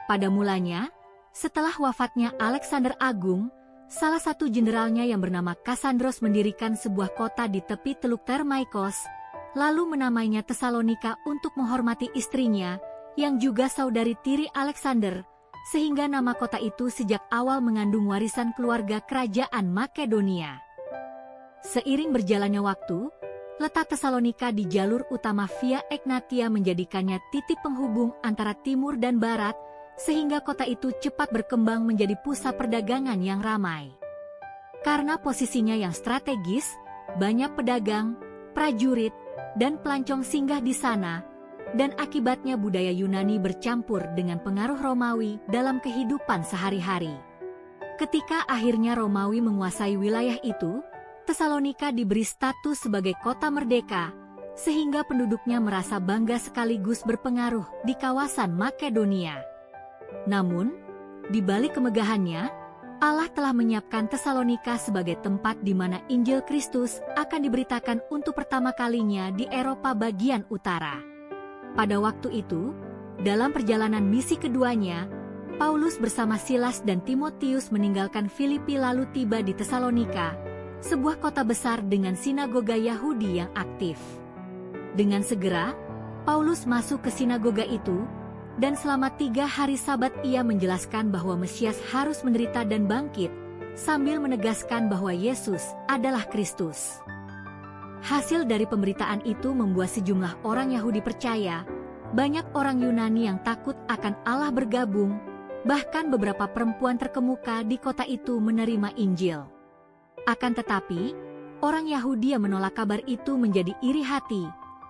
Pada mulanya, setelah wafatnya Alexander Agung, salah satu jenderalnya yang bernama Kassandros mendirikan sebuah kota di tepi Teluk Thermaikos, lalu menamainya Tesalonika untuk menghormati istrinya, yang juga saudari tiri Alexander, sehingga nama kota itu sejak awal mengandung warisan keluarga kerajaan Makedonia. Seiring berjalannya waktu, letak Tesalonika di jalur utama Via Egnatia menjadikannya titik penghubung antara timur dan barat, sehingga kota itu cepat berkembang menjadi pusat perdagangan yang ramai. Karena posisinya yang strategis, banyak pedagang, prajurit, dan pelancong singgah di sana, dan akibatnya budaya Yunani bercampur dengan pengaruh Romawi dalam kehidupan sehari-hari. Ketika akhirnya Romawi menguasai wilayah itu, Tesalonika diberi status sebagai kota merdeka, sehingga penduduknya merasa bangga sekaligus berpengaruh di kawasan Makedonia. Namun, di balik kemegahannya, Allah telah menyiapkan Tesalonika sebagai tempat di mana Injil Kristus akan diberitakan untuk pertama kalinya di Eropa bagian utara. Pada waktu itu, dalam perjalanan misi keduanya, Paulus bersama Silas dan Timotius meninggalkan Filipi lalu tiba di Tesalonika, sebuah kota besar dengan sinagoga Yahudi yang aktif. Dengan segera, Paulus masuk ke sinagoga itu, dan selama 3 hari Sabat ia menjelaskan bahwa Mesias harus menderita dan bangkit, sambil menegaskan bahwa Yesus adalah Kristus. Hasil dari pemberitaan itu membuat sejumlah orang Yahudi percaya, banyak orang Yunani yang takut akan Allah bergabung, bahkan beberapa perempuan terkemuka di kota itu menerima Injil. Akan tetapi, orang Yahudi yang menolak kabar itu menjadi iri hati,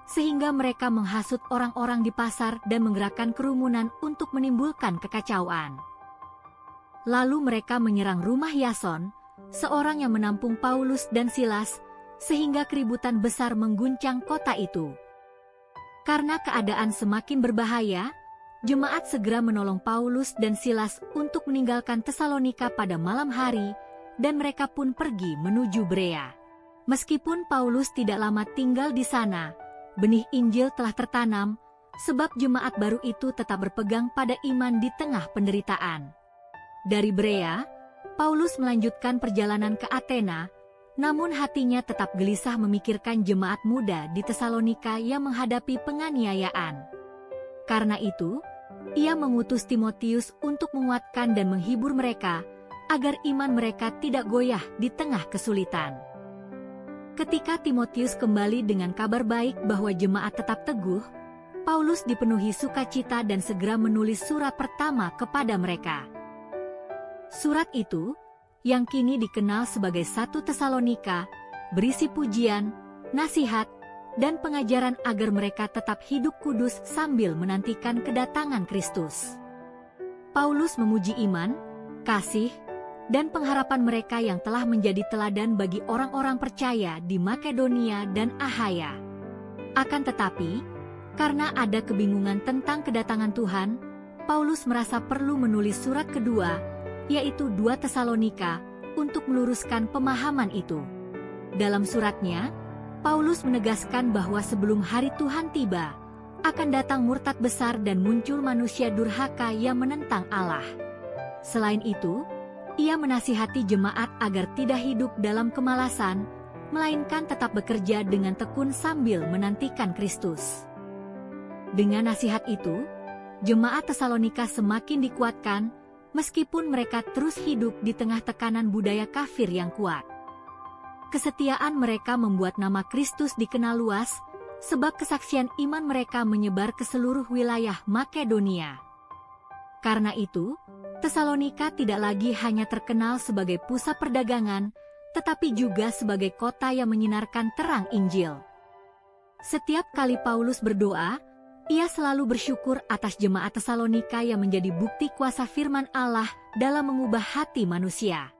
sehingga mereka menghasut orang-orang di pasar dan menggerakkan kerumunan untuk menimbulkan kekacauan. Lalu mereka menyerang rumah Yason, seorang yang menampung Paulus dan Silas, sehingga keributan besar mengguncang kota itu. Karena keadaan semakin berbahaya, jemaat segera menolong Paulus dan Silas untuk meninggalkan Tesalonika pada malam hari, dan mereka pun pergi menuju Berea. Meskipun Paulus tidak lama tinggal di sana, benih Injil telah tertanam, sebab jemaat baru itu tetap berpegang pada iman di tengah penderitaan. Dari Berea, Paulus melanjutkan perjalanan ke Athena, namun hatinya tetap gelisah memikirkan jemaat muda di Tesalonika yang menghadapi penganiayaan. Karena itu, ia mengutus Timotius untuk menguatkan dan menghibur mereka, agar iman mereka tidak goyah di tengah kesulitan. Ketika Timotius kembali dengan kabar baik bahwa jemaat tetap teguh, Paulus dipenuhi sukacita dan segera menulis surat pertama kepada mereka. Surat itu, yang kini dikenal sebagai 1 Tesalonika, berisi pujian, nasihat, dan pengajaran agar mereka tetap hidup kudus sambil menantikan kedatangan Kristus. Paulus memuji iman, kasih, dan pengharapan mereka yang telah menjadi teladan bagi orang-orang percaya di Makedonia dan Akhaya. Akan tetapi, karena ada kebingungan tentang kedatangan Tuhan, Paulus merasa perlu menulis surat kedua, yaitu 2 Tesalonika, untuk meluruskan pemahaman itu. Dalam suratnya, Paulus menegaskan bahwa sebelum hari Tuhan tiba, akan datang murtad besar dan muncul manusia durhaka yang menentang Allah. Selain itu, ia menasihati jemaat agar tidak hidup dalam kemalasan, melainkan tetap bekerja dengan tekun sambil menantikan Kristus. Dengan nasihat itu, jemaat Tesalonika semakin dikuatkan, meskipun mereka terus hidup di tengah tekanan budaya kafir yang kuat. Kesetiaan mereka membuat nama Kristus dikenal luas, sebab kesaksian iman mereka menyebar ke seluruh wilayah Makedonia. Karena itu, Tesalonika tidak lagi hanya terkenal sebagai pusat perdagangan, tetapi juga sebagai kota yang menyinarkan terang Injil. Setiap kali Paulus berdoa, ia selalu bersyukur atas jemaat Tesalonika yang menjadi bukti kuasa firman Allah dalam mengubah hati manusia.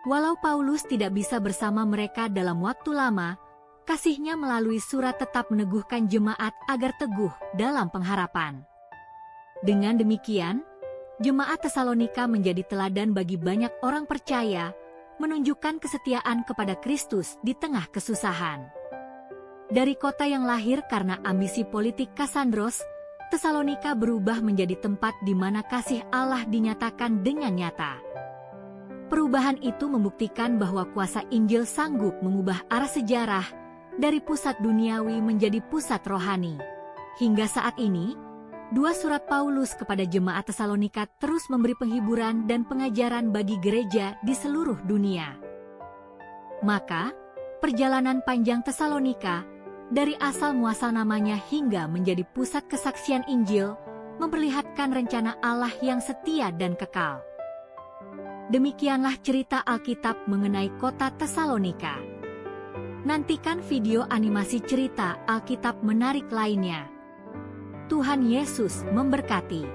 Walau Paulus tidak bisa bersama mereka dalam waktu lama, kasihnya melalui surat tetap meneguhkan jemaat agar teguh dalam pengharapan. Dengan demikian, jemaat Tesalonika menjadi teladan bagi banyak orang percaya, menunjukkan kesetiaan kepada Kristus di tengah kesusahan. Dari kota yang lahir karena ambisi politik Kassandros, Tesalonika berubah menjadi tempat di mana kasih Allah dinyatakan dengan nyata. Perubahan itu membuktikan bahwa kuasa Injil sanggup mengubah arah sejarah dari pusat duniawi menjadi pusat rohani. Hingga saat ini, 2 surat Paulus kepada jemaat Tesalonika terus memberi penghiburan dan pengajaran bagi gereja di seluruh dunia. Maka, perjalanan panjang Tesalonika, dari asal muasal namanya hingga menjadi pusat kesaksian Injil, memperlihatkan rencana Allah yang setia dan kekal. Demikianlah cerita Alkitab mengenai kota Tesalonika. Nantikan video animasi cerita Alkitab menarik lainnya. Tuhan Yesus memberkati.